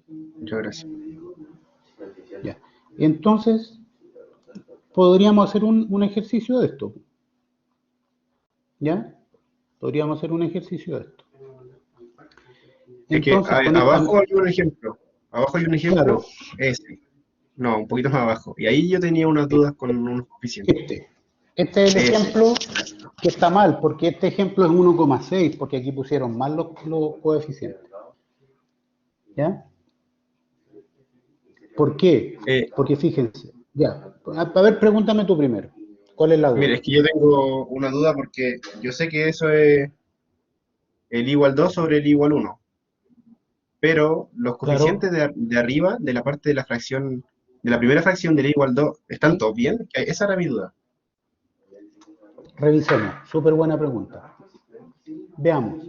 Muchas gracias. Ya. Entonces, podríamos hacer un ejercicio de esto. ¿Ya? Podríamos hacer un ejercicio de esto. Es que Entonces, con esta... abajo hay un ejemplo. Abajo hay un Claro, ejemplo, ese. No, un poquito más abajo. Y ahí yo tenía unas dudas con unos coeficientes. este. Este es el Ese. ejemplo que está mal, porque este ejemplo es 1,6, porque aquí pusieron mal los coeficientes. ¿Ya? ¿Por qué? Eh, Porque fíjense, ya, a ver, pregúntame tú primero. ¿Cuál es la Mire, duda? es que yo tengo una duda porque yo sé que eso es el igual 2 sobre el igual uno, pero los coeficientes Claro, de arriba, de la parte de la fracción, de la primera fracción del igual 2, ¿están sí, todos bien? Esa era mi duda. revisemos. Súper buena pregunta. Veamos.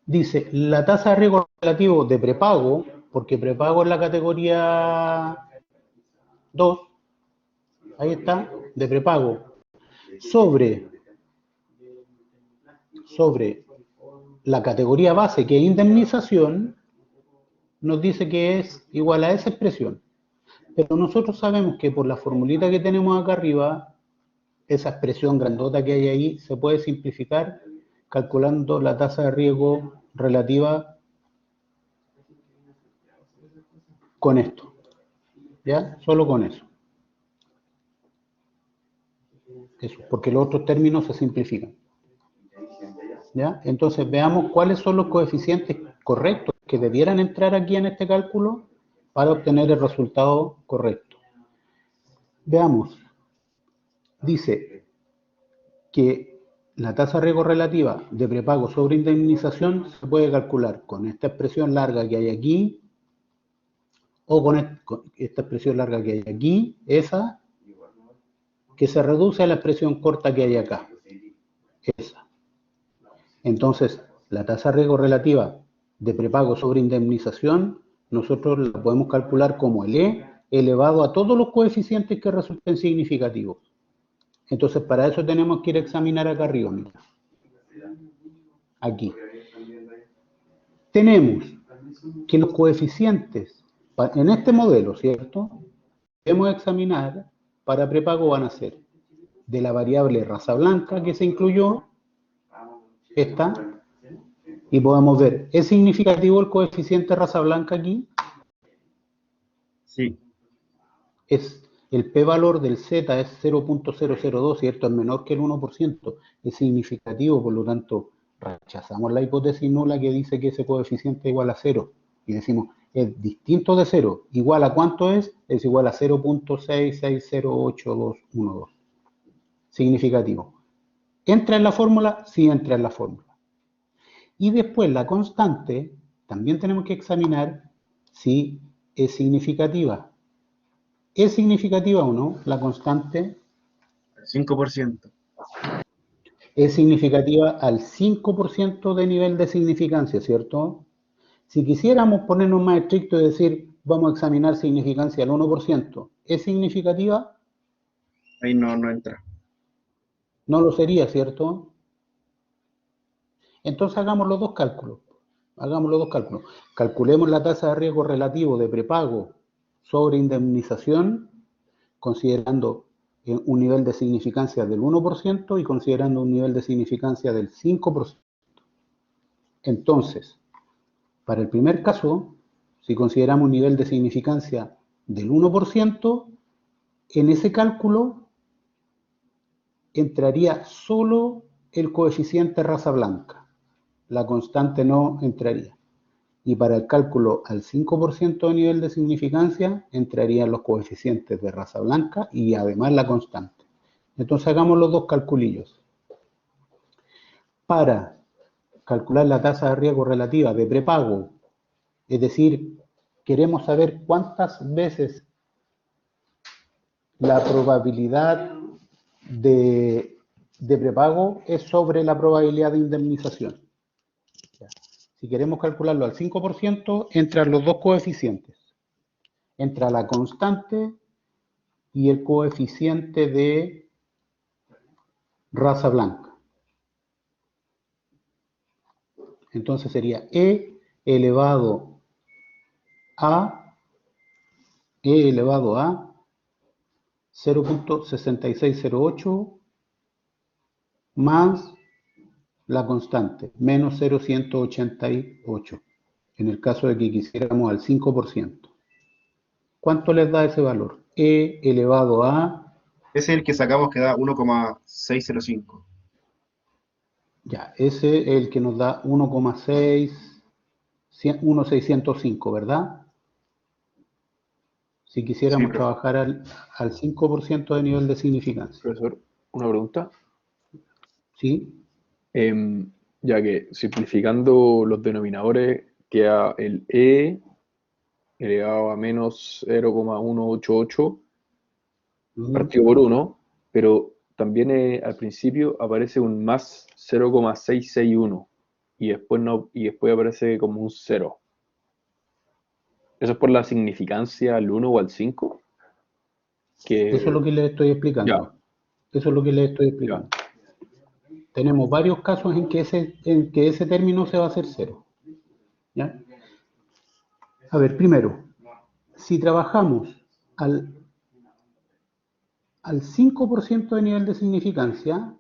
Dice, la tasa de riesgo relativo de prepago, porque prepago es la categoría 2, ahí está, de prepago, sobre, sobre la categoría base, que es indemnización, nos dice que es igual a esa expresión. Pero nosotros sabemos que por la formulita que tenemos acá arriba, esa expresión grandota que hay ahí se puede simplificar calculando la tasa de riesgo relativa con esto. ¿Ya? Solo con eso. Eso, porque los otros términos se simplifican. ¿Ya? Entonces veamos cuáles son los coeficientes correctos que debieran entrar aquí en este cálculo para obtener el resultado correcto. Veamos. Dice que la tasa de riesgo relativa de prepago sobre indemnización se puede calcular con esta expresión larga que hay aquí o con esta expresión larga que hay aquí, esa que se reduce a la expresión corta que hay acá, esa. Entonces, la tasa de riesgo relativa de prepago sobre indemnización, nosotros la podemos calcular como el E elevado a todos los coeficientes que resulten significativos. Entonces, para eso tenemos que ir a examinar acá arriba, mira. Aquí. Tenemos que los coeficientes en este modelo, ¿cierto? Debemos examinar para prepago van a ser de la variable raza blanca que se incluyó, esta, y podemos ver, ¿es significativo el coeficiente raza blanca aquí? Sí, Es el p-valor del z es 0.002, ¿cierto? Es menor que el 1%, es significativo, por lo tanto, rechazamos la hipótesis nula que dice que ese coeficiente es igual a 0 y decimos, es distinto de 0, igual a cuánto es igual a 0.660812. Significativo. ¿Entra en la fórmula? Sí entra en la fórmula. Y después la constante, también tenemos que examinar si es significativa. ¿Es significativa o no la constante? 5%. Es significativa al 5% de nivel de significancia, ¿cierto? Si quisiéramos ponernos más estrictos y decir, vamos a examinar significancia al 1%, ¿es significativa? Ahí no, no entra. No lo sería, ¿cierto? Entonces hagamos los dos cálculos. Hagamos los dos cálculos. Calculemos la tasa de riesgo relativo de prepago sobre indemnización, considerando un nivel de significancia del 1% y considerando un nivel de significancia del 5%. Entonces, para el primer caso, si consideramos un nivel de significancia del 1%, en ese cálculo entraría solo el coeficiente raza blanca. La constante no entraría. Y para el cálculo al 5% de nivel de significancia entrarían los coeficientes de raza blanca y además la constante. Entonces hagamos los dos calculillos. Para calcular la tasa de riesgo relativa de prepago, es decir, queremos saber cuántas veces la probabilidad de prepago es sobre la probabilidad de indemnización. Si queremos calcularlo al 5%, entran los dos coeficientes. Entra la constante y el coeficiente de raza blanca. Entonces sería E elevado a e elevado a 0.6608 más la constante, menos 0.188, en el caso de que quisiéramos al 5%. ¿Cuánto les da ese valor? E elevado a, Ese es el que sacamos que da 1,605. ya, ese es el que nos da 1,605, ¿verdad? Si Sí, quisiéramos profe. trabajar al 5% de nivel de significancia, Profesor, una pregunta. ¿sí? Ya que simplificando los denominadores queda el E elevado a menos 0,188 partido por 1, pero también al principio aparece un más 0,661 y después, no, y después aparece como un 0. ¿Eso es por la significancia al 1 o al 5? Eso es lo Que que les estoy ya, explicando. Eso es lo que les estoy ya. explicando. Tenemos varios casos en que ese término se va a hacer cero. ¿Ya? A ver, primero, si trabajamos al 5% de nivel de significancia,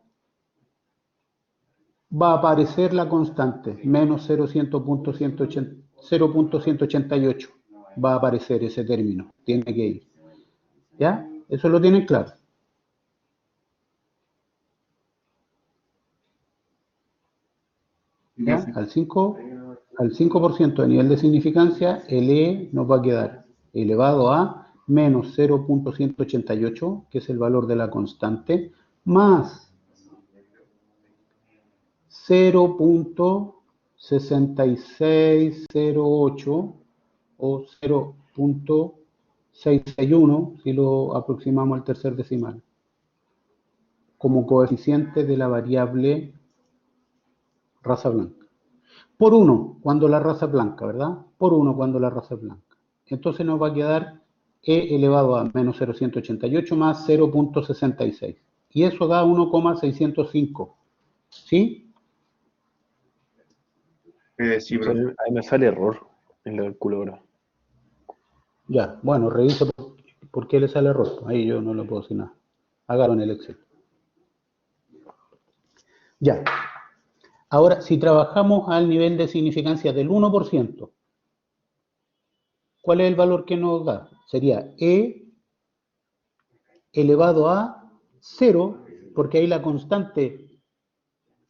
va a aparecer la constante, menos 0.188. Va a aparecer ese término, tiene que ir. ¿Ya? Eso lo tienen claro. ¿Ya? Al 5% de nivel de significancia, el E nos va a quedar elevado a menos 0.188, que es el valor de la constante, más 0.6608 o 0.661, si lo aproximamos al tercer decimal, como coeficiente de la variable raza blanca. Por 1 cuando la raza es blanca, ¿verdad? Por 1 cuando la raza es blanca. Entonces nos va a quedar E elevado a menos 0.188 más 0.66. Y eso da 1,605. ¿Sí? Sí, profe. Ahí me sale error en la calculadora. Ya, bueno, revisa por qué le sale error. Ahí yo no le puedo decir nada. Hágalo en el Excel. Ya. Ahora, si trabajamos al nivel de significancia del 1%, ¿cuál es el valor que nos da? Sería E elevado a 0, porque ahí la constante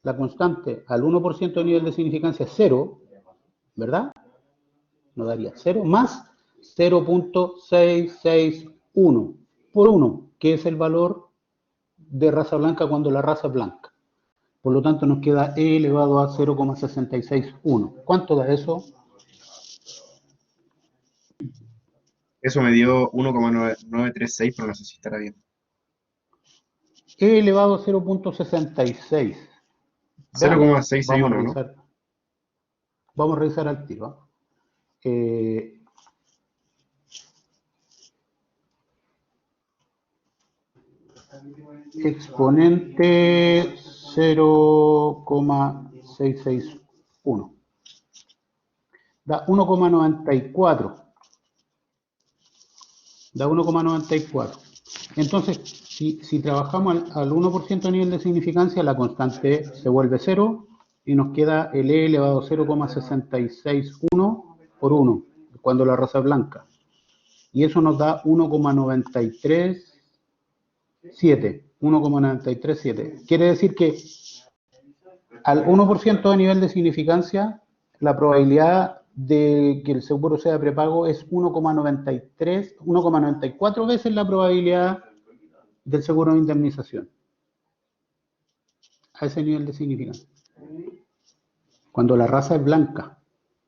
al 1% de nivel de significancia es 0, ¿verdad? Nos daría 0 más 0.661 por 1, que es el valor de raza blanca cuando la raza es blanca. Por lo tanto, nos queda E elevado a 0,661. ¿Cuánto da eso? Eso me dio 1,936, pero no sé si estará bien. E elevado a 0.66. Veamos, vamos a 0,661, ¿no? revisar. Vamos a revisar al tiro. Exponente 0,661. Da 1,94. Da 1,94. Entonces, si trabajamos al 1% de nivel de significancia, la constante se vuelve 0 y nos queda el E elevado a 0,661 por 1, cuando la raza es blanca. Y eso nos da 1,937. 1,937. Quiere decir que al 1% de nivel de significancia, la probabilidad de que el seguro sea prepago es 1,93, 1,94 veces la probabilidad del seguro de indemnización. A ese nivel de significancia. Cuando la raza es blanca,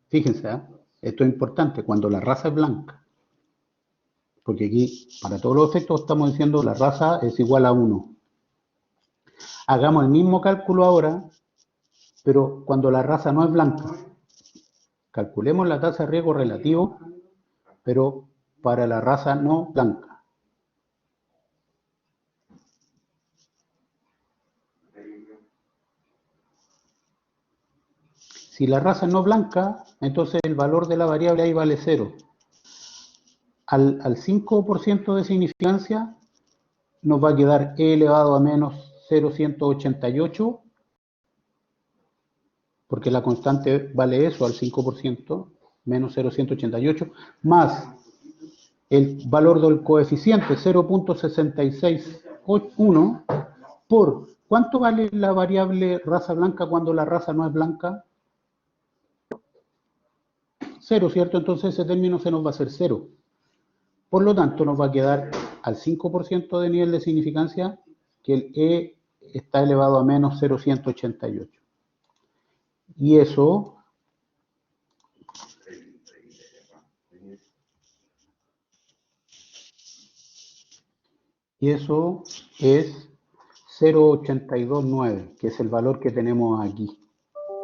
fíjense, esto es importante, cuando la raza es blanca, porque aquí, para todos los efectos, estamos diciendo la raza es igual a 1. Hagamos el mismo cálculo ahora, pero cuando la raza no es blanca. Calculemos la tasa de riesgo relativo, pero para la raza no blanca. Si la raza es no blanca, entonces el valor de la variable ahí vale 0. al 5% de significancia nos va a quedar e elevado a menos 0,188, porque la constante vale eso, al 5%, menos 0,188, más el valor del coeficiente 0,661 por ¿cuánto vale la variable raza blanca cuando la raza no es blanca? 0, ¿cierto? Entonces ese término se nos va a hacer 0. Por lo tanto, nos va a quedar al 5% de nivel de significancia que el E está elevado a menos 0,188. Y eso es 0,829, que es el valor que tenemos aquí.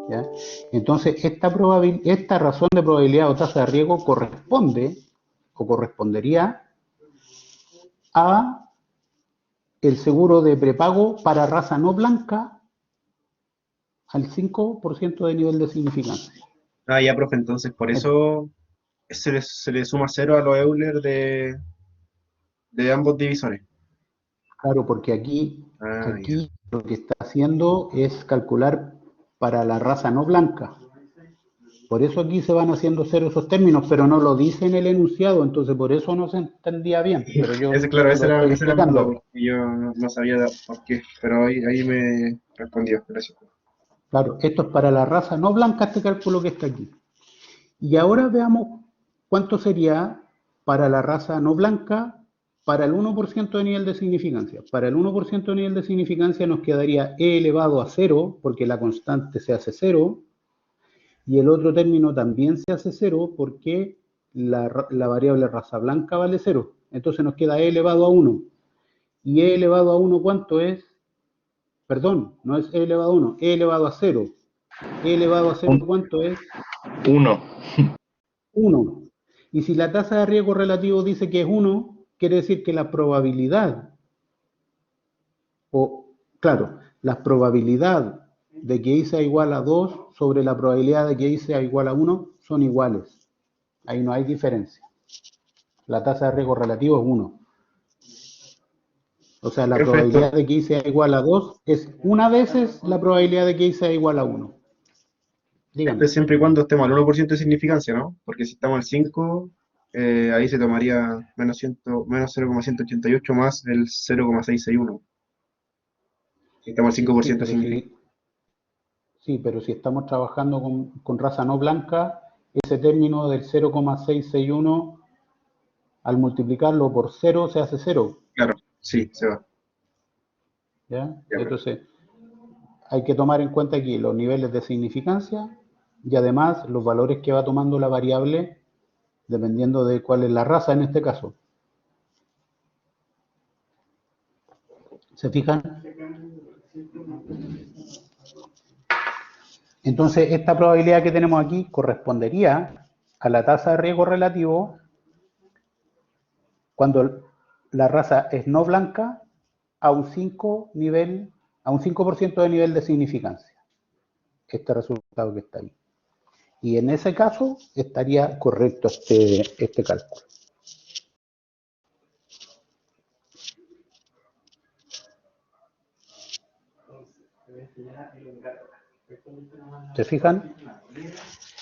¿Ya? Entonces, esta razón de probabilidad o tasa de riesgo corresponde o correspondería a el seguro de prepago para raza no blanca al 5% de nivel de significancia. Ah, ya, profe, entonces por eso se le suma 0 a los Euler de ambos divisores. Claro, porque aquí Ah, ya. lo que está haciendo es calcular para la raza no blanca. Por eso aquí se van haciendo cero esos términos, pero no lo dice en el enunciado, entonces por eso no se entendía bien. Pero yo Claro, lo estoy esa era mi duda, explicando. porque yo no sabía por qué, pero ahí me respondió, gracias. Claro, esto es para la raza no blanca, este cálculo que está aquí. Y ahora veamos cuánto sería para la raza no blanca para el 1% de nivel de significancia. Para el 1% de nivel de significancia nos quedaría e elevado a 0, porque la constante se hace 0, y el otro término también se hace 0 porque la variable raza blanca vale 0. Entonces nos queda e elevado a 1. ¿Y e elevado a 1 cuánto es? Perdón, no es e elevado a 1, e elevado a 0. E elevado a 0 ¿cuánto es? 1. 1. Y si la tasa de riesgo relativo dice que es 1, quiere decir que la probabilidad, claro, la probabilidad de que I sea igual a 2 sobre la probabilidad de que I sea igual a 1 son iguales. Ahí no hay diferencia. La tasa de riesgo relativo es 1. O sea, la Perfecto. probabilidad de que I sea igual a 2 es una veces la probabilidad de que I sea igual a 1. Dígame. Siempre y cuando estemos al 1% de significancia, ¿no? Porque si estamos al 5, ahí se tomaría menos 0,188 más el 0,661. Si estamos al 5% de significancia. Sí, pero si estamos trabajando con raza no blanca, ese término del 0,661, al multiplicarlo por 0, se hace 0. Claro, sí, se va. ¿Ya? Entonces, hay que tomar en cuenta aquí los niveles de significancia y además los valores que va tomando la variable dependiendo de cuál es la raza en este caso. ¿Se fijan? Entonces, esta probabilidad que tenemos aquí correspondería a la tasa de riesgo relativo cuando la raza es no blanca a un 5% de nivel de significancia. Este resultado que está ahí. Y en ese caso estaría correcto este cálculo. ¿Se fijan?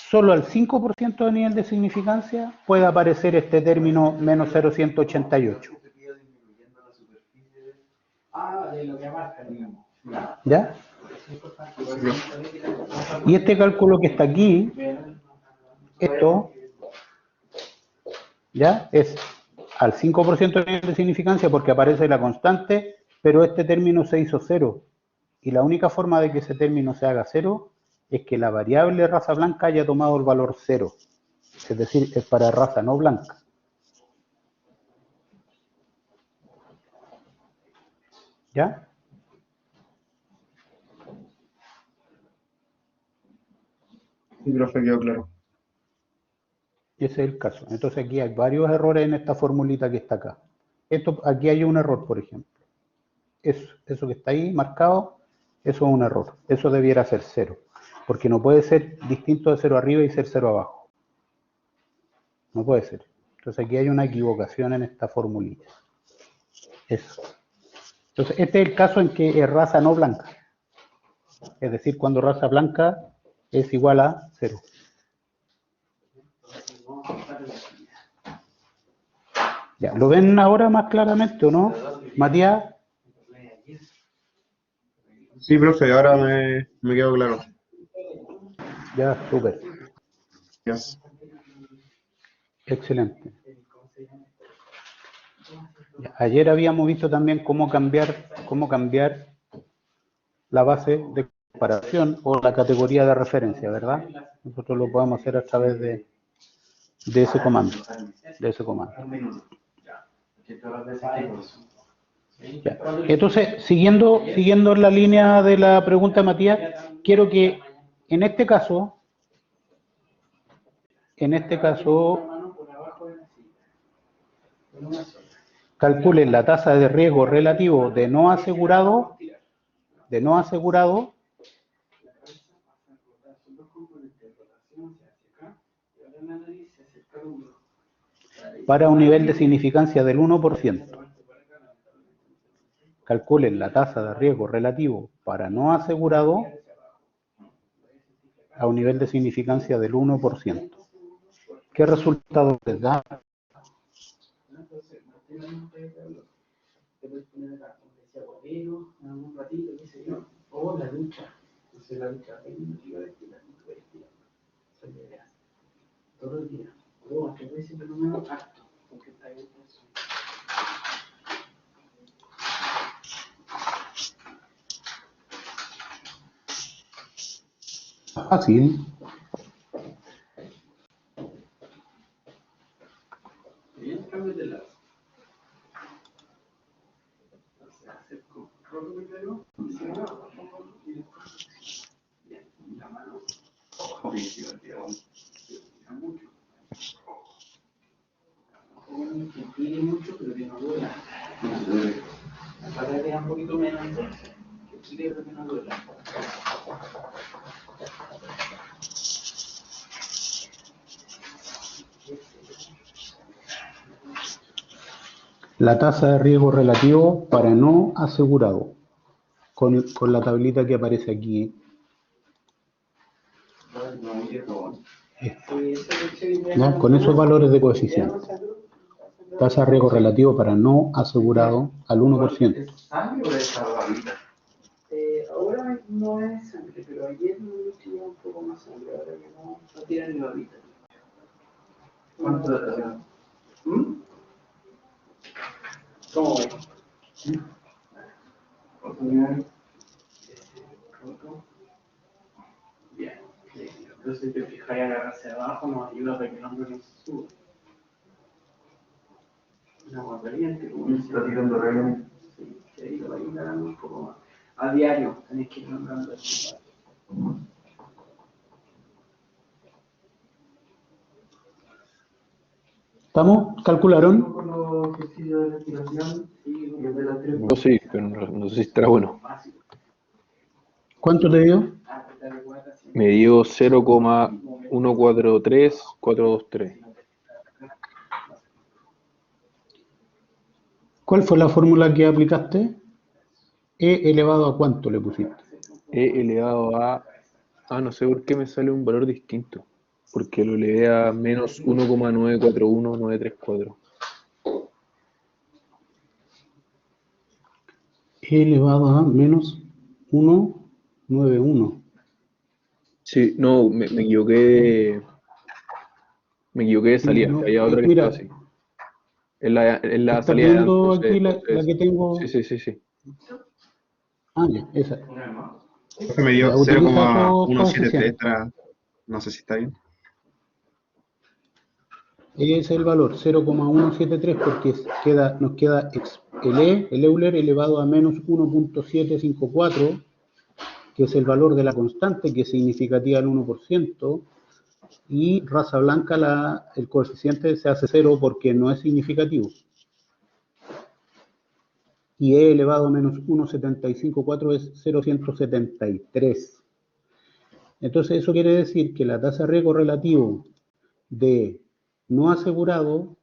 Solo al 5% de nivel de significancia puede aparecer este término menos 0,188. ¿Ya? Y este cálculo que está aquí, esto, ¿ya? Es al 5% de nivel de significancia porque aparece la constante, pero este término se hizo 0. Y la única forma de que ese término se haga 0 es que la variable raza blanca haya tomado el valor 0. Es decir, es para raza no blanca. ¿Ya? Sí, profe, quedó claro. Ese es el caso. Entonces aquí hay varios errores en esta formulita que está acá. Aquí hay un error, por ejemplo. Eso que está ahí marcado, eso es un error. Eso debiera ser 0. Porque no puede ser distinto de 0 arriba y ser 0 abajo. No puede ser. Entonces aquí hay una equivocación en esta formulita. Eso. Entonces este es el caso en que es raza no blanca. Es decir, cuando raza blanca es igual a 0. Ya, ¿lo ven ahora más claramente o no? Matías, Sí, profe, ahora me quedó claro. ya, súper, Ya. excelente. Ya, ayer habíamos visto también cómo cambiar la base de comparación o la categoría de referencia, ¿verdad? Nosotros lo podemos hacer a través de ese comando. Ya. Entonces, siguiendo la línea de la pregunta de Matías, quiero que en este caso, calculen la tasa de riesgo relativo de no asegurado, para un nivel de significancia del 1%. Calculen la tasa de riesgo relativo para no asegurado a un nivel de significancia del 1%. ¿Qué resultado les da? Fácil. La tasa de riesgo relativo para no asegurado, con la tablita que aparece aquí. ¿Ya? Con esos valores de coeficiente. Tasa de riesgo relativo para no asegurado al 1%. Ahora no es sangre, pero ayer me eché un poco más sangre, ahora que no tiran ni babita. ¿Cuánto de la ¿Cómo ves? Bien. Entonces si te fijas y agarras hacia abajo, nos ayuda para que el hombro no se suba. Una agua caliente, como está tirando realmente. Sí, ahí lo va a ayudar un poco más. A diario tenés que ir nombrando esto. ¿Estamos? ¿Calcularon? No, sí, pero no sé si estará bueno. ¿Cuánto te dio? Me dio 0,143423. ¿Cuál fue la fórmula que aplicaste? ¿E elevado a cuánto le pusiste? E elevado a... no sé por qué me sale un valor distinto. Porque lo elevé a menos 1,941934. E elevado a menos 191. Sí, no, me equivoqué. Me equivoqué de salida. No, Había otra que mira, estaba así. Es la ¿estás salida de viendo antes. aquí la que tengo? Sí. Ah, ya, esa. Profe, me dio Ya, utiliza esos 0,173, coeficientes. no sé si está bien. Ese es el valor, 0,173, porque nos queda el Euler elevado a menos 1.754, que es el valor de la constante, que es significativa al 1%, y raza blanca el coeficiente se hace 0 porque no es significativo. Y E elevado a menos 1.754 es 0,173. Entonces eso quiere decir que la tasa de riesgo relativo de no asegurado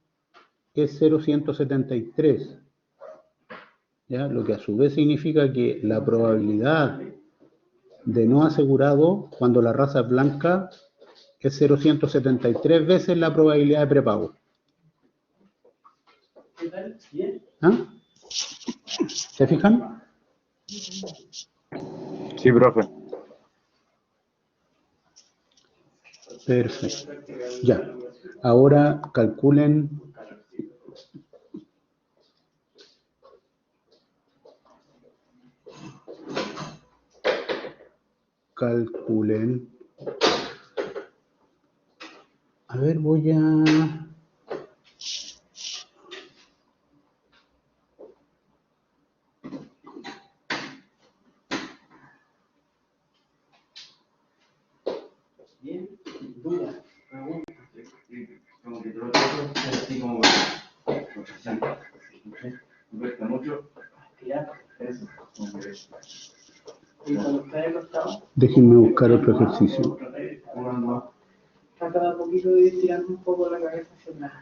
es 0,173. ¿Ya? Lo que a su vez significa que la probabilidad de no asegurado cuando la raza es blanca es 0,173 veces la probabilidad de prepago. ¿Qué tal? ¿Bien? ¿Ah? ¿Se fijan? Sí, profe. Perfecto. Ya. Ahora calculen a ver, voy a Bien. Duda. Pregunta. Como que todo es así como me cuesta mucho Tirar. eso. Como que Y cuando está de costado, déjenme buscar otro ejercicio. uno más. trata de un poquito de ir tirando un poco la cabeza hacia atrás.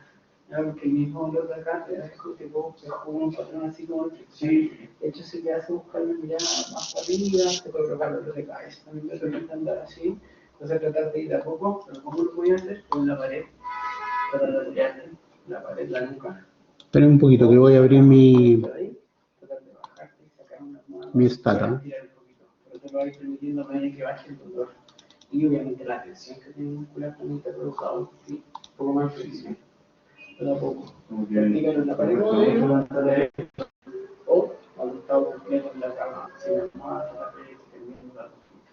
Ya, porque el mismo dolor de acá te da tipo, es como un patrón así como el Sí, de hecho, si te hace buscar una mirada más para arriba, te puede provocar dolor de cabeza. También me permite andar así. Entonces, tratar de ir de a poco, pero ¿cómo lo voy a hacer? Con la pared. Tratar de apoyarte la pared, la nuca. Esperen un poquito que voy a abrir mi Por ahí, tratar de bajarte y sacar una almohada. Mi stata. Tirar un poquito. Pero te lo vais permitiendo a medida que baje el dolor. Y obviamente la tensión que tiene muscular también te ha provocado un poco más de fricción. Pero a poco. como que Practícalo en la pared me cuesta mucho levantar o cuando está completo en la cama, sin almohada, la pared, extendiendo la cosita.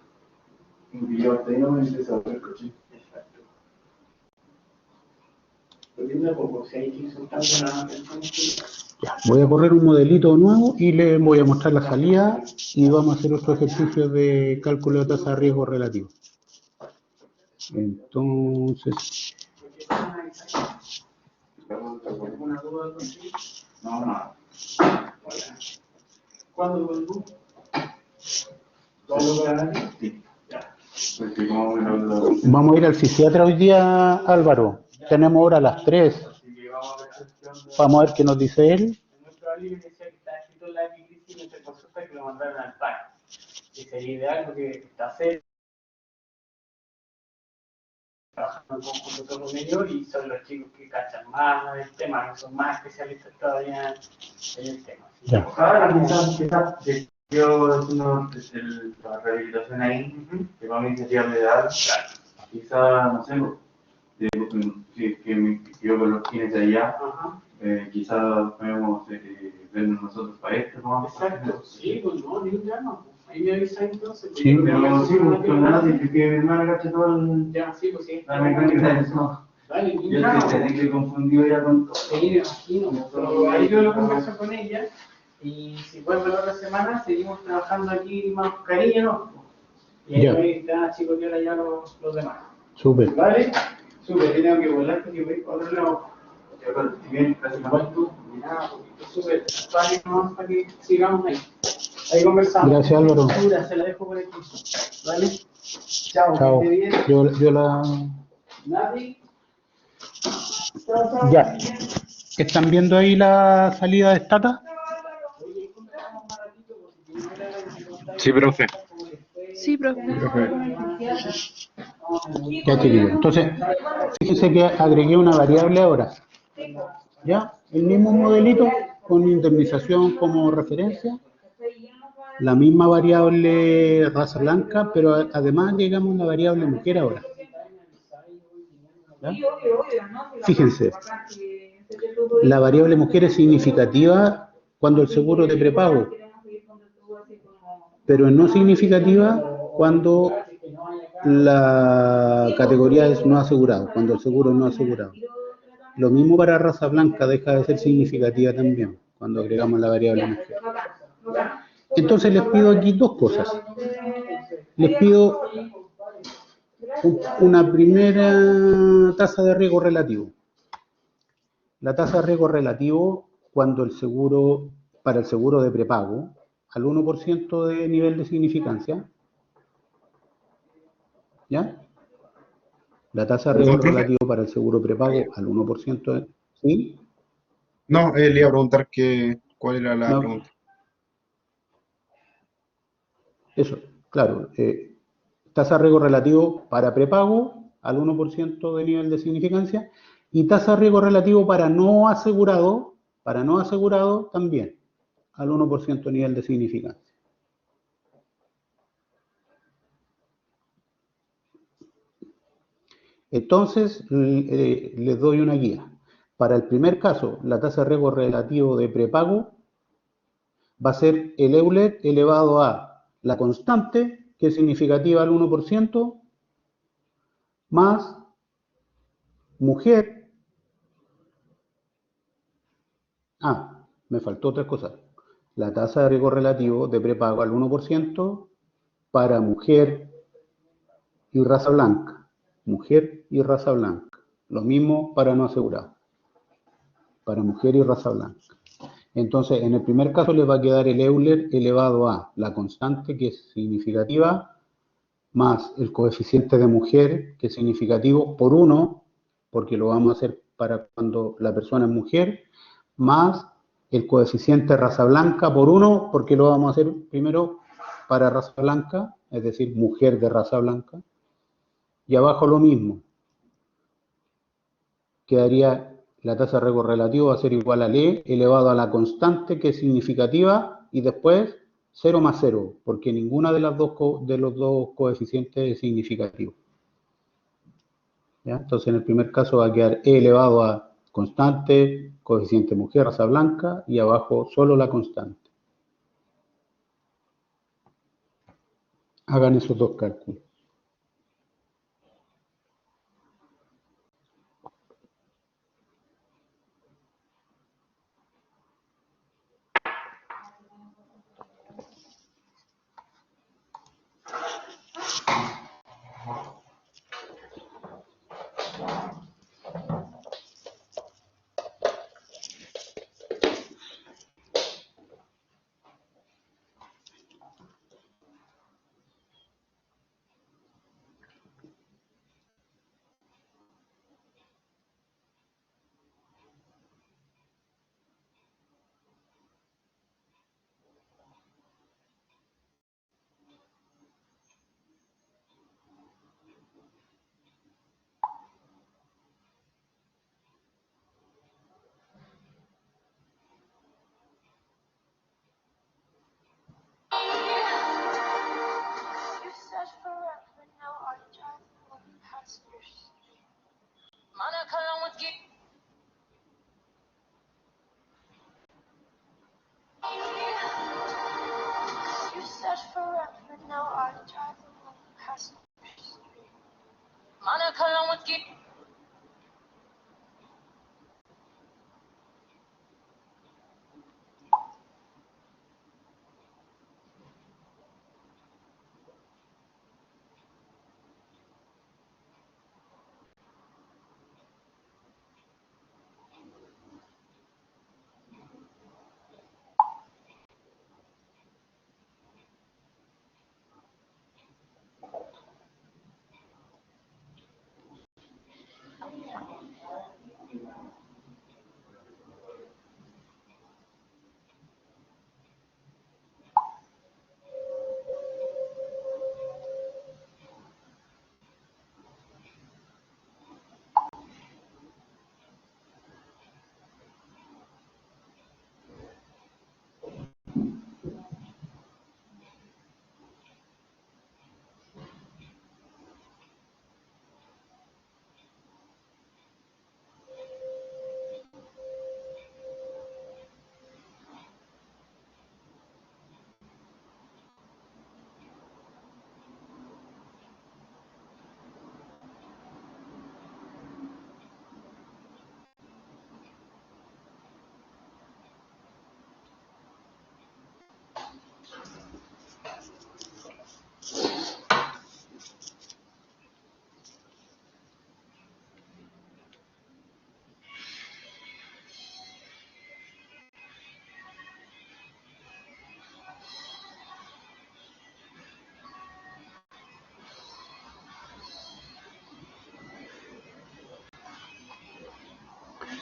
como que yo hasta ahí no me empiezo a ver coche. Exacto. Volviendo a poco, si hay que ir soltando la tensión muscular. Ya, voy a correr un modelito nuevo y les voy a mostrar la salida y vamos a hacer otro ejercicio de cálculo de tasa de riesgo relativo. Entonces, ¿Alguna duda, algo así? No, no. ¿Cuándo vuelvo? ¿Todo para nadie? Sí. Ya. Porque como me lo vamos a ir al psiquiatra hoy día, Álvaro. Tenemos hora a las 3. Así que vamos a ver cuestión de... Vamos a ver qué nos dice él. En nuestro alivio decía que está escrito en la epícrisis y nuestra consulta que lo mandaron al PAC. Y sería ideal porque está serio, trabajando en conjunto con un medio y son los chicos que cachan más el tema, que son más especialistas todavía en el tema. Así que Ya. Ahora quizás yo haciendo la rehabilitación ahí, que para mí sería lo ideal, quizás, no sé, que yo con los fines de allá, Ajá. quizás podemos vernos nosotros para esto, ¿no? Exacto, sí, pues no, ni un drama. Ahí me avisa entonces. porque Sí. yo creo que Pero eso sí, es una pues con nada, actividad. porque mi hermana cacha todo el, Ya, sí, pues sí. la mecánica de eso. Dale, ni un Yo drama. estoy que confundido ya con todo. Sí, me imagino. Pero ahí yo lo converso con ella y si vuelve la otra semana seguimos trabajando aquí más cariño, ¿no? Y ahí Ya. me están chicos y ahora ya los demás. Súper. ¿Vale? Súper, tengo que volar porque voy para otro lado. Bien, gracias. Igual tú, nada, súper, vale, nomás para que sigamos ahí. Ahí conversamos. Gracias, Álvaro. Pura, se la dejo por aquí. ¿Vale? Chao, Chao. que esté bien. Yo la... Nati. Chao, chao. Ya. ¿Están viendo ahí la salida de Stata? Oye, encontramos más ratito porque si no era de que contar Sí, profe. cómo les fue. Sí, profe. Ya, chiquillos. Entonces, fíjense que agregué una variable ahora. ¿Ya? El mismo modelito con indemnización como referencia. La misma variable raza blanca, pero además agregamos la variable mujer ahora. ¿Ya? Fíjense, la variable mujer es significativa cuando el seguro es de prepago, pero no significativa cuando la categoría es no asegurado, cuando el seguro es no asegurado. Lo mismo para raza blanca, deja de ser significativa también cuando agregamos la variable mujer. Entonces les pido aquí dos cosas. Les pido una primera tasa de riesgo relativo. La tasa de riesgo relativo cuando el seguro, para el seguro de prepago, al 1% de nivel de significancia. ¿Ya? La tasa de riesgo relativo para el seguro prepago al 1%. ¿Sí? No, le iba a preguntar cuál era la No, pregunta. eso, claro. Tasa de riesgo relativo para prepago al 1% de nivel de significancia y tasa de riesgo relativo para no asegurado también al 1% de nivel de significancia. Entonces, les doy una guía. Para el primer caso, la tasa de riesgo relativo de prepago va a ser el Euler elevado a la constante, que es significativa al 1%, más mujer. Me faltó otra cosa. La tasa de riesgo relativo de prepago al 1% para mujer y raza blanca. Mujer y raza blanca. Lo mismo para no asegurado. Para mujer y raza blanca. Entonces, en el primer caso les va a quedar el Euler elevado a la constante, que es significativa, más el coeficiente de mujer, que es significativo, por 1, porque lo vamos a hacer para cuando la persona es mujer, más el coeficiente raza blanca por 1, porque lo vamos a hacer primero para raza blanca, es decir, mujer de raza blanca, y abajo lo mismo, quedaría la tasa de riesgo relativo va a ser igual a E elevado a la constante, que es significativa, y después 0 más 0, porque ninguna de los dos coeficientes es significativo. ¿Ya? Entonces, en el primer caso va a quedar E elevado a constante, coeficiente mujer, raza blanca, y abajo solo la constante. Hagan esos dos cálculos.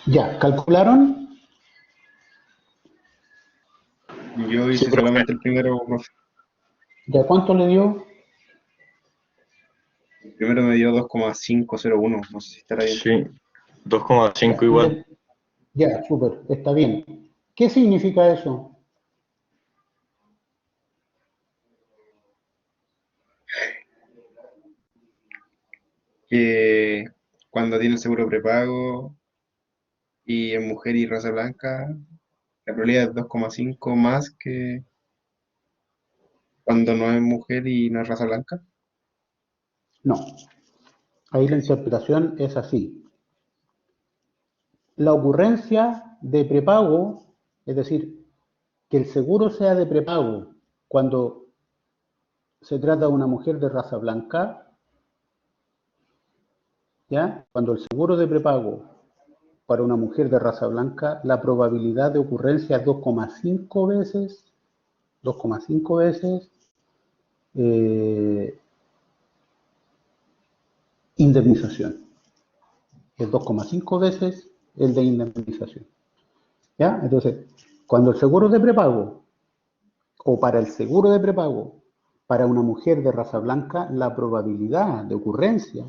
Ya, ¿calcularon? Yo Sí, hice profe. solamente el primero, profe. ¿Ya cuánto le dio? El primero me dio 2,501, no sé si estará bien. Sí, 2,5 Ya, igual. ya, súper, está bien. ¿Qué significa eso? Que cuando tiene el seguro prepago y es mujer y raza blanca, la probabilidad es 2,5 más que cuando no es mujer y no es raza blanca. No, ahí la interpretación es así. La ocurrencia de prepago, es decir, que el seguro sea de prepago cuando se trata de una mujer de raza blanca, ¿ya? Cuando el seguro de prepago para una mujer de raza blanca, la probabilidad de ocurrencia es 2,5 veces indemnización. Es 2,5 veces el de indemnización. ¿Ya? Entonces, cuando el seguro de prepago o para el seguro de prepago para una mujer de raza blanca, la probabilidad de ocurrencia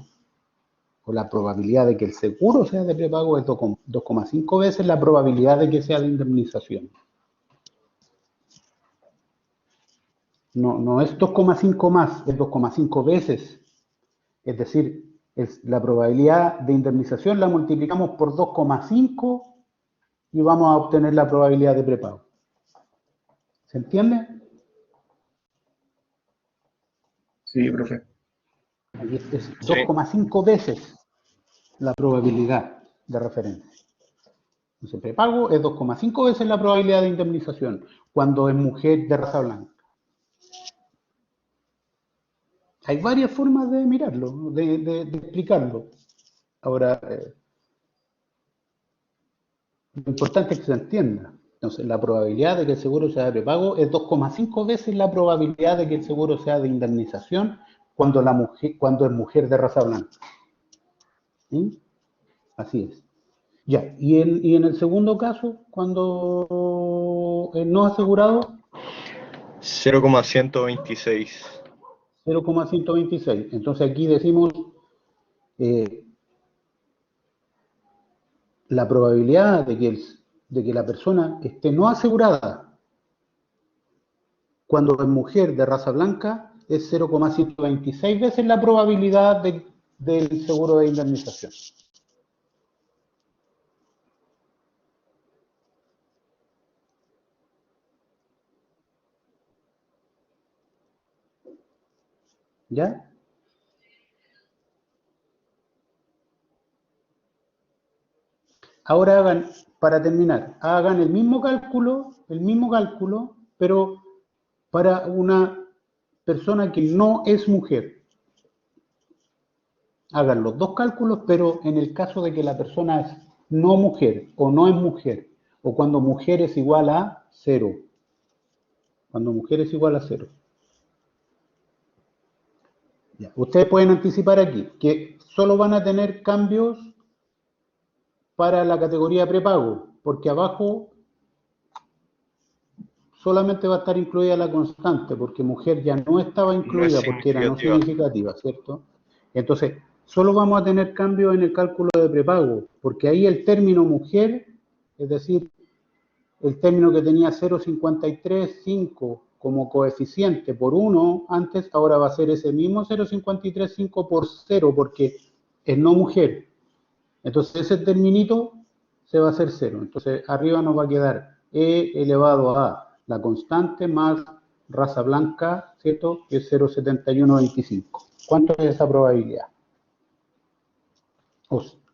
o la probabilidad de que el seguro sea de prepago es 2,5 veces la probabilidad de que sea de indemnización. No, no es 2,5 más, es 2,5 veces. Es decir, la probabilidad de indemnización la multiplicamos por 2,5 y vamos a obtener la probabilidad de prepago. ¿Se entiende? Sí, profe. Aquí es Sí. 2,5 veces la probabilidad de referencia. Entonces, prepago es 2,5 veces la probabilidad de indemnización cuando es mujer de raza blanca. Hay varias formas de mirarlo, de explicarlo. Ahora, lo importante es que se entienda. Entonces, la probabilidad de que el seguro sea de prepago es 2,5 veces la probabilidad de que el seguro sea de indemnización cuando es mujer de raza blanca. ¿Sí? Así es. Ya, y en el segundo caso, cuando el no asegurado, 0,126. 0,126. Entonces aquí decimos eh, la probabilidad de que la persona esté no asegurada cuando es mujer de raza blanca es 0,126 veces la probabilidad del seguro de indemnización. ¿Ya? Ahora hagan, para terminar, hagan el mismo cálculo, pero para una persona que no es mujer. Hagan los dos cálculos, pero en el caso de que la persona es no mujer o no es mujer, o cuando mujer es igual a 0. Cuando mujer es igual a 0. Ya. Ustedes pueden anticipar aquí que solo van a tener cambios para la categoría prepago, porque abajo solamente va a estar incluida la constante, porque mujer ya no estaba No es incluida porque era no significativa. significativa, ¿cierto? Entonces, solo vamos a tener cambios en el cálculo de prepago, porque ahí el término mujer, es decir, el término que tenía 0,535 como coeficiente por 1 antes, ahora va a ser ese mismo 0,535 por 0, porque es no mujer. Entonces ese terminito se va a hacer 0. Entonces arriba nos va a quedar E elevado a la constante más raza blanca, ¿cierto? Que es 0,7125. ¿Cuánto es esa probabilidad?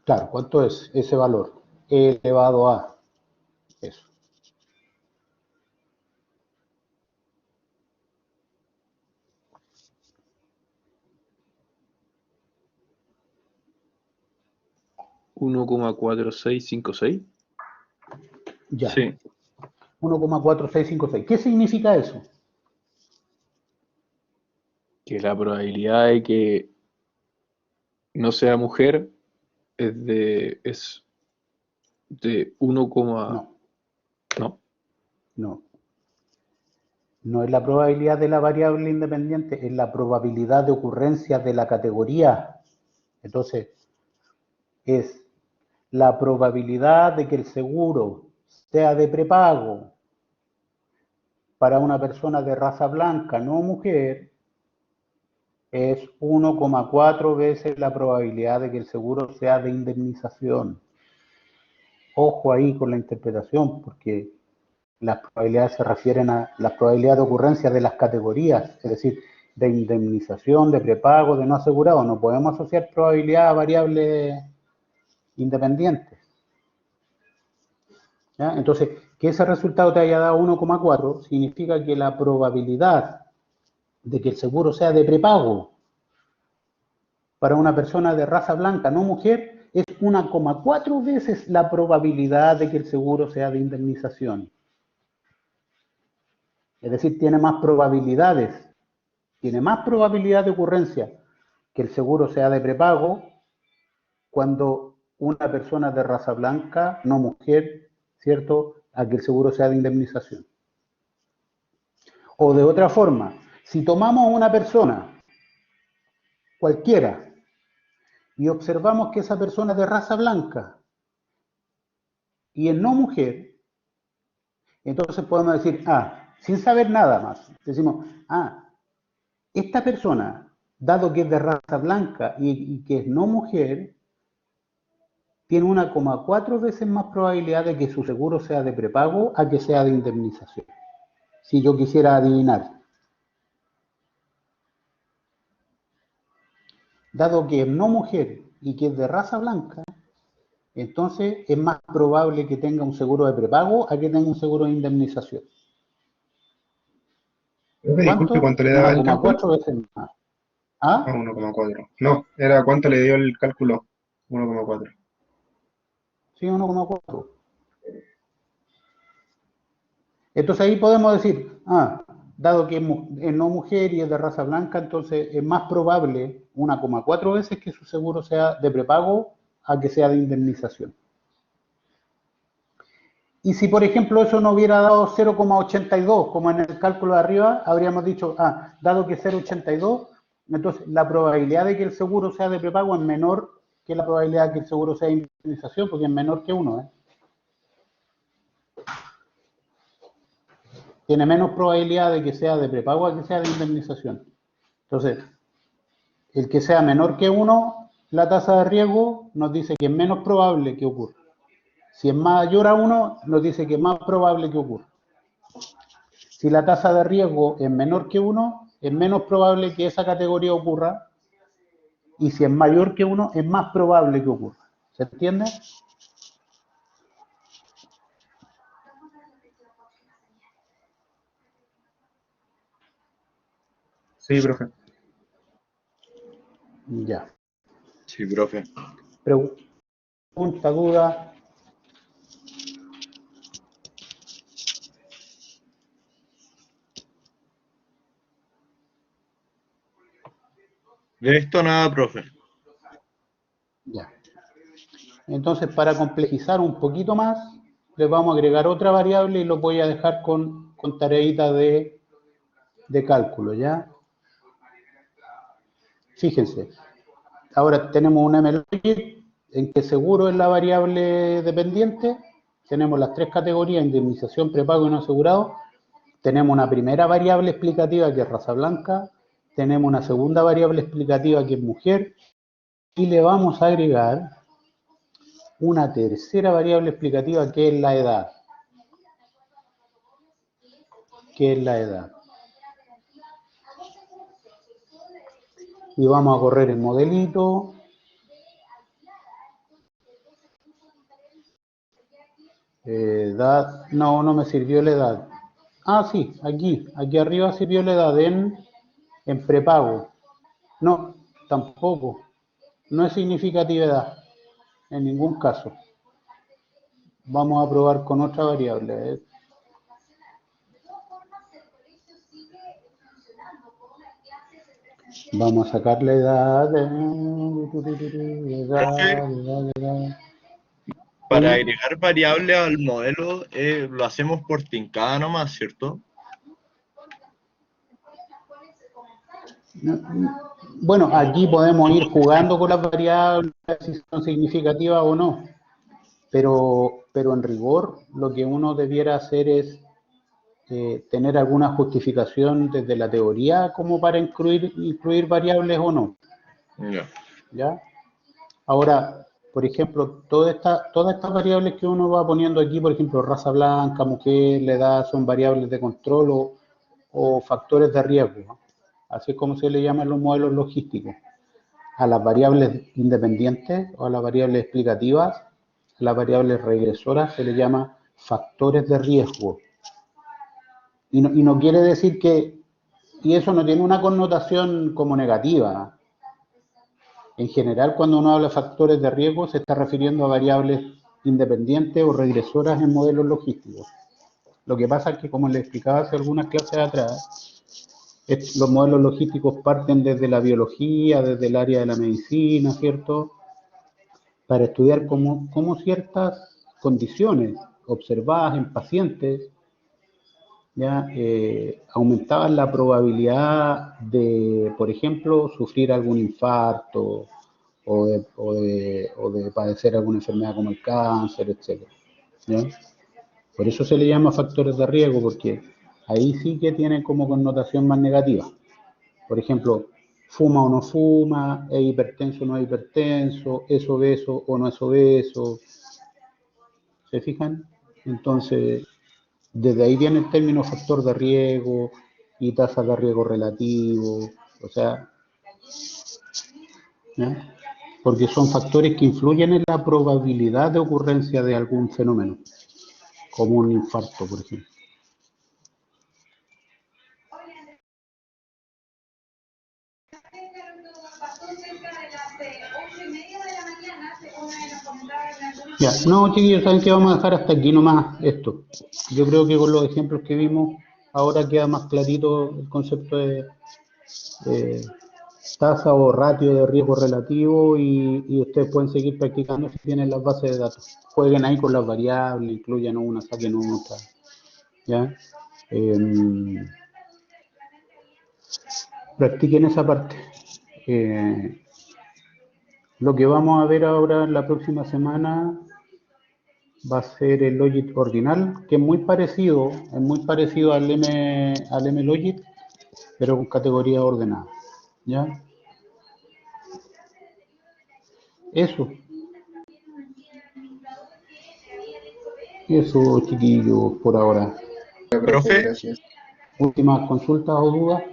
Claro, ¿cuánto es ese valor? E elevado a eso. ¿1,4656? Ya, Sí. 1,4656. ¿Qué significa eso? Que la probabilidad de que no sea mujer es de 1, No, ¿no? no. No es la probabilidad de la variable independiente, es la probabilidad de ocurrencia de la categoría. Entonces, es la probabilidad de que el seguro sea de prepago para una persona de raza blanca, no mujer, es 1,4 veces la probabilidad de que el seguro sea de indemnización. Ojo ahí con la interpretación, porque las probabilidades se refieren a las probabilidades de ocurrencia de las categorías, es decir, de indemnización, de prepago, de no asegurado. No podemos asociar probabilidad a variables independientes. ¿Ya? Entonces, que ese resultado te haya dado 1,4 significa que la probabilidad de que el seguro sea de prepago para una persona de raza blanca, no mujer, es 1,4 veces la probabilidad de que el seguro sea de indemnización. Es decir, tiene más probabilidad de ocurrencia que el seguro sea de prepago cuando una persona de raza blanca, no mujer, ¿cierto?, a que el seguro sea de indemnización. O de otra forma, si tomamos a una persona, cualquiera, y observamos que esa persona es de raza blanca y es no mujer, entonces podemos decir, sin saber nada más, decimos, esta persona, dado que es de raza blanca y que es no mujer, tiene 1,4 veces más probabilidad de que su seguro sea de prepago a que sea de indemnización. Si yo quisiera adivinar. Dado que es no mujer y que es de raza blanca, entonces es más probable que tenga un seguro de prepago a que tenga un seguro de indemnización. Disculpe, ¿cuánto le daba el cálculo? 1,4 veces más. 1,4. No, era ¿cuánto le dio el cálculo? 1,4. Sí, 1,4. Entonces ahí podemos decir, dado que es no mujer y es de raza blanca, entonces es más probable 1,4 veces que su seguro sea de prepago a que sea de indemnización. Y si, por ejemplo, eso no hubiera dado 0,82, como en el cálculo de arriba, habríamos dicho, dado que es 0,82, entonces la probabilidad de que el seguro sea de prepago es menor que la probabilidad de que el seguro sea de indemnización, porque es menor que 1, Tiene menos probabilidad de que sea de prepago a que sea de indemnización. Entonces, el que sea menor que 1, la tasa de riesgo nos dice que es menos probable que ocurra. Si es mayor a 1, nos dice que es más probable que ocurra. Si la tasa de riesgo es menor que 1, es menos probable que esa categoría ocurra. Y si es mayor que 1, es más probable que ocurra. ¿Se entiende? Sí, profe. Ya. Sí, profe. Pregunta, duda. De esto nada, profe. Ya. Entonces, para complejizar un poquito más, les vamos a agregar otra variable y lo voy a dejar con tareita de cálculo, ¿ya? Fíjense, ahora tenemos un MLOGIC en que seguro es la variable dependiente, tenemos las tres categorías, indemnización, prepago y no asegurado, tenemos una primera variable explicativa que es raza blanca, tenemos una segunda variable explicativa que es mujer, y le vamos a agregar una tercera variable explicativa que es la edad. Y vamos a correr el modelito. Edad, no me sirvió la edad. Sí, aquí arriba sirvió la edad en prepago. No, tampoco. No es significativa edad, en ningún caso. Vamos a probar con otra variable. Vamos a sacar la edad. Para agregar variables al modelo lo hacemos por tincada nomás, ¿cierto? Bueno, aquí podemos ir jugando con las variables, si son significativas o no, pero en rigor lo que uno debiera hacer es tener alguna justificación desde la teoría como para incluir variables o no. Ya. ¿Ya? Ahora, por ejemplo, todas estas variables que uno va poniendo aquí, por ejemplo, raza blanca, mujer, la edad, son variables de control o factores de riesgo, ¿no? Así es como se le llaman los modelos logísticos. A las variables independientes o a las variables explicativas, a las variables regresoras se le llama factores de riesgo. Y no quiere decir que, y eso no tiene una connotación como negativa. En general, cuando uno habla de factores de riesgo, se está refiriendo a variables independientes o regresoras en modelos logísticos. Lo que pasa es que, como les explicaba hace algunas clases atrás, los modelos logísticos parten desde la biología, desde el área de la medicina, ¿cierto? Para estudiar cómo ciertas condiciones observadas en pacientes ya aumentaban la probabilidad de, por ejemplo, sufrir algún infarto o de padecer alguna enfermedad como el cáncer, etc. ¿Ya? Por eso se le llama factores de riesgo, porque ahí sí que tienen como connotación más negativa. Por ejemplo, fuma o no fuma, es hipertenso o no es hipertenso, es obeso o no es obeso. ¿Se fijan? Entonces, desde ahí viene el término factor de riesgo y tasa de riesgo relativo, o sea, ¿ya? Porque son factores que influyen en la probabilidad de ocurrencia de algún fenómeno, como un infarto, por ejemplo. Ya, no, chiquillos, saben que vamos a dejar hasta aquí nomás esto. Yo creo que con los ejemplos que vimos, ahora queda más clarito el concepto de tasa o ratio de riesgo relativo y ustedes pueden seguir practicando si tienen las bases de datos. Jueguen ahí con las variables, incluyan una, saquen otra. ¿Ya? Practiquen esa parte. Lo que vamos a ver ahora en la próxima semana va a ser el Logit ordinal, que es muy parecido al M Logit, pero con categoría ordenada. ¿Ya? Eso, chiquillos, por ahora. Ya, Profe, gracias. ¿Últimas consultas o dudas?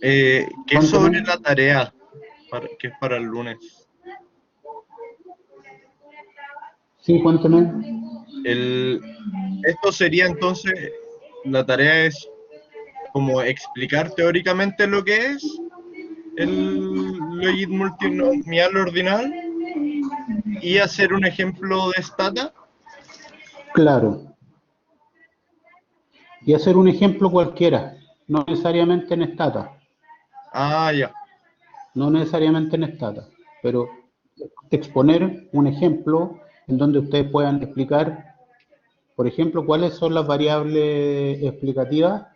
¿qué Cuéntame. sobre la tarea que es para el lunes? Sí, cuéntame. Esto sería entonces, la tarea es como explicar teóricamente lo que es el logit multinomial ordinal y hacer un ejemplo de stata. Claro. Y hacer un ejemplo cualquiera, no necesariamente en Stata, Ah, ya. no necesariamente en Stata, pero exponer un ejemplo en donde ustedes puedan explicar, por ejemplo, cuáles son las variables explicativas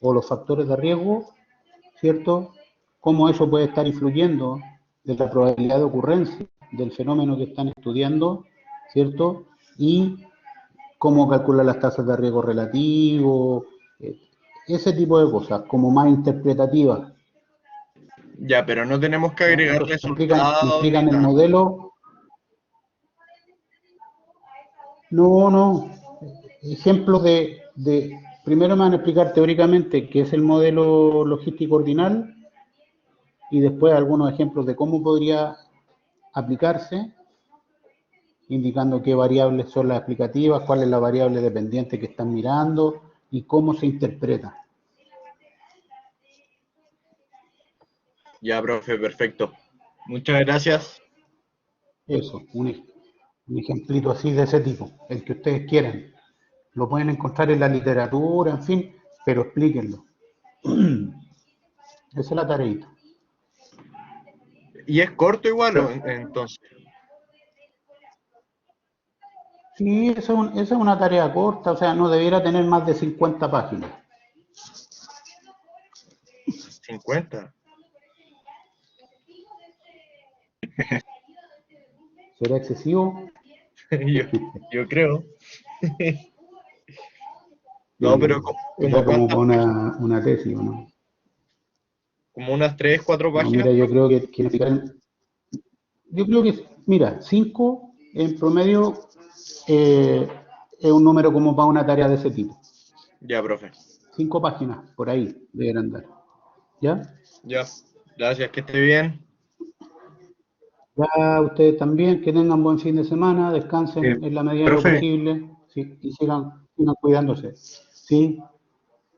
o los factores de riesgo, ¿cierto? Cómo eso puede estar influyendo de la probabilidad de ocurrencia del fenómeno que están estudiando, ¿cierto? Y cómo calcular las tasas de riesgo relativo, ese tipo de cosas, como más interpretativas. Ya, pero no tenemos que ¿Ya? agregar Entonces resultados ni explican el nada. modelo. No. Ejemplos primero me van a explicar teóricamente qué es el modelo logístico ordinal y después algunos ejemplos de cómo podría aplicarse, indicando qué variables son las explicativas, cuál es la variable dependiente que están mirando y cómo se interpreta. Ya, profe, perfecto. Muchas gracias. Eso, un ejemplito así de ese tipo, el que ustedes quieran. Lo pueden encontrar en la literatura, en fin, pero explíquenlo. Esa es la tareita. Y es corto igual, entonces. Sí, esa es una tarea corta, o sea, no debiera tener más de 50 páginas. 50. ¿Será excesivo? Yo creo. No, pero Era como como cuántas, para una tesis, ¿o no? como unas 3, 4 No, páginas. mira, yo creo que yo creo que, mira, 5 en promedio es un número como para una tarea de ese tipo. Ya, profe. 5 páginas, por ahí deberán dar. ¿Ya? Ya. Gracias, que esté bien. Ya ustedes también, que tengan buen fin de semana, descansen en la medida de lo Profe, posible, sí, y sigan cuidándose. ¿Sí?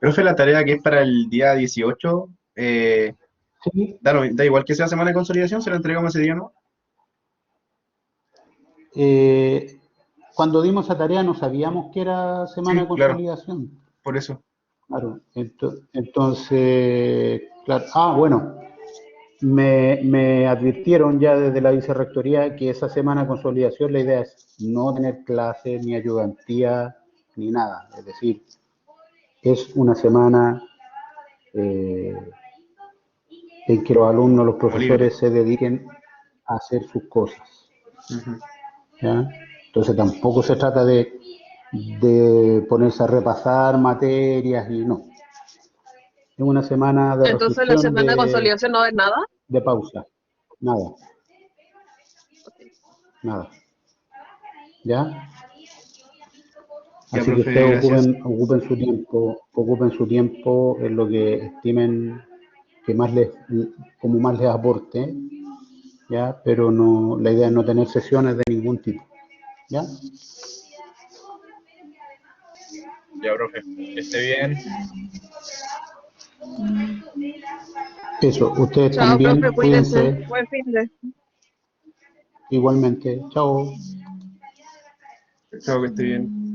profe, la tarea que es para el día 18, Sí. da igual que sea semana de consolidación, se la entregamos ese día, ¿no? Cuando dimos esa tarea no sabíamos que era semana de Sí, claro, consolidación. por eso. Claro, entonces, claro, bueno, me advirtieron ya desde la vicerrectoría que esa semana de consolidación la idea es no tener clases, ni ayudantía, ni nada. Es decir, es una semana en que los alumnos, los Como libre. profesores se dediquen a hacer sus cosas. Ujú. ¿Ya? Entonces tampoco se trata de ponerse a repasar materias y no. Es una semana de Entonces la reflexión, semana de consolidación no va a haber nada. de pausa. Nada, nada. ¿Ya? Ya, Así que profe, ustedes gracias. ocupen su tiempo en lo que estimen que más les, como más les aporte, ¿ya? Pero no, la idea es no tener sesiones de ningún tipo, ¿ya? Ya, profe. Que esté bien. Eso, ustedes Chao, profe, también, cuídese. cuídense Buen fin de. igualmente. Chao. Chao, que esté bien.